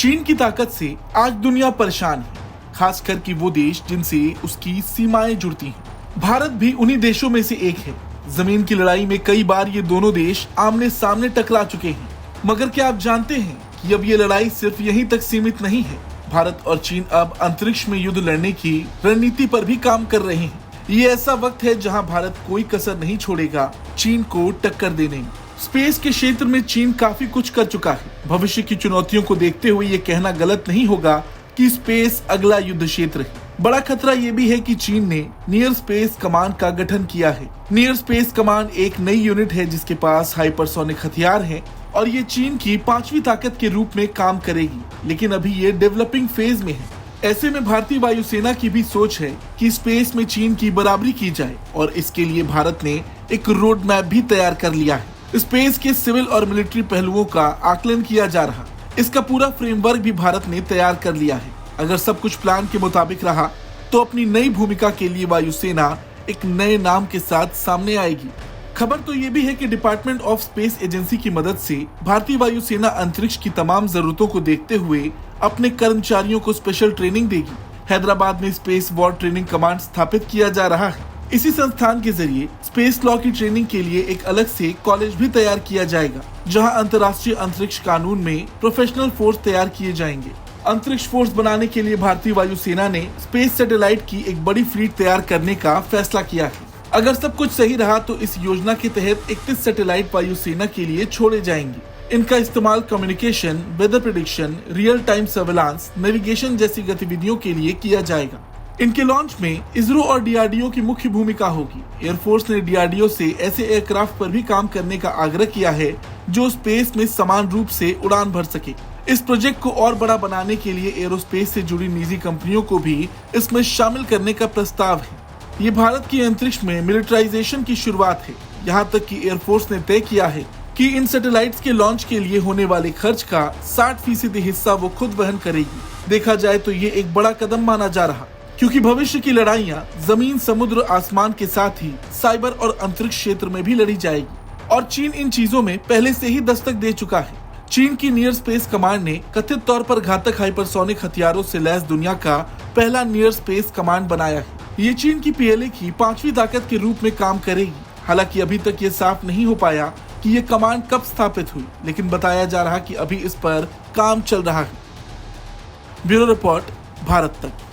चीन की ताकत से आज दुनिया परेशान है, खासकर कि वो देश जिनसे उसकी सीमाएं जुड़ती हैं। भारत भी उन्हीं देशों में से एक है। जमीन की लड़ाई में कई बार ये दोनों देश आमने सामने टकरा चुके हैं। मगर क्या आप जानते हैं कि अब ये लड़ाई सिर्फ यहीं तक सीमित नहीं है। भारत और चीन अब अंतरिक्ष में युद्ध लड़ने की रणनीति पर भी काम कर रहे हैं। ये ऐसा वक्त है जहां भारत कोई कसर नहीं छोड़ेगा चीन को टक्कर देने में। स्पेस के क्षेत्र में चीन काफी कुछ कर चुका है। भविष्य की चुनौतियों को देखते हुए ये कहना गलत नहीं होगा कि स्पेस अगला युद्ध क्षेत्र है। बड़ा खतरा ये भी है कि चीन ने नियर स्पेस कमांड का गठन किया है। नियर स्पेस कमांड एक नई यूनिट है जिसके पास हाइपरसोनिक हथियार हैं और ये चीन की 5वीं ताकत के रूप में काम करेगी, लेकिन अभी ये डेवलपिंग फेज में है। ऐसे में भारतीय वायुसेना की भी सोच है कि स्पेस में चीन की बराबरी की जाए और इसके लिए भारत ने एक रोड मैप भी तैयार कर लिया है। स्पेस के सिविल और मिलिट्री पहलुओं का आकलन किया जा रहा। इसका पूरा फ्रेमवर्क भी भारत ने तैयार कर लिया है। अगर सब कुछ प्लान के मुताबिक रहा तो अपनी नई भूमिका के लिए वायुसेना एक नए नाम के साथ सामने आएगी। खबर तो ये भी है कि डिपार्टमेंट ऑफ स्पेस एजेंसी की मदद से भारतीय वायुसेना अंतरिक्ष की तमाम जरूरतों को देखते हुए अपने कर्मचारियों को स्पेशल ट्रेनिंग देगी। हैदराबाद में स्पेस वॉर ट्रेनिंग कमांड स्थापित किया जा रहा है। इसी संस्थान के जरिए स्पेस लॉ की ट्रेनिंग के लिए एक अलग से कॉलेज भी तैयार किया जाएगा, जहां अंतर्राष्ट्रीय अंतरिक्ष कानून में प्रोफेशनल फोर्स तैयार किए जाएंगे। अंतरिक्ष फोर्स बनाने के लिए भारतीय वायुसेना ने स्पेस सैटेलाइट की एक बड़ी फ्लीट तैयार करने का फैसला किया है। अगर सब कुछ सही रहा तो इस योजना के तहत 31 सैटेलाइट वायुसेना के लिए छोड़े जाएंगे। इनका इस्तेमाल communication, weather prediction, real time surveillance, navigation जैसी गतिविधियों के लिए किया जाएगा। इनके लॉन्च में इसरो और डीआरडीओ की मुख्य भूमिका होगी। एयरफोर्स ने डीआरडीओ से ऐसे एयरक्राफ्ट पर भी काम करने का आग्रह किया है जो स्पेस में समान रूप से उड़ान भर सके। इस प्रोजेक्ट को और बड़ा बनाने के लिए एरोस्पेस से जुड़ी निजी कंपनियों को भी इसमें शामिल करने का प्रस्ताव है। ये भारत की अंतरिक्ष में मिलिटराइजेशन की शुरुआत है। यहाँ तक कि एयरफोर्स ने तय किया है कि इन सैटेलाइट्स के लॉन्च के लिए होने वाले खर्च का 60% हिस्सा वो खुद वहन करेगी। देखा जाए तो ये एक बड़ा कदम माना जा रहा, क्योंकि भविष्य की लड़ाइयाँ जमीन, समुद्र, आसमान के साथ ही साइबर और अंतरिक्ष क्षेत्र में भी लड़ी जाएगी और चीन इन चीजों में पहले से ही दस्तक दे चुका है। चीन की नियर स्पेस कमांड ने कथित तौर पर घातक हाइपरसोनिक हथियारों से लैस दुनिया का पहला नियर स्पेस कमांड बनाया है। ये चीन की पीएलए की 5वीं ताकत के रूप में काम करेगी। हालांकि अभी तक ये साफ नहीं हो पाया कि ये कमांड कब स्थापित हुई, लेकिन बताया जा रहा कि अभी इस पर काम चल रहा है। ब्यूरो रिपोर्ट, भारत तक।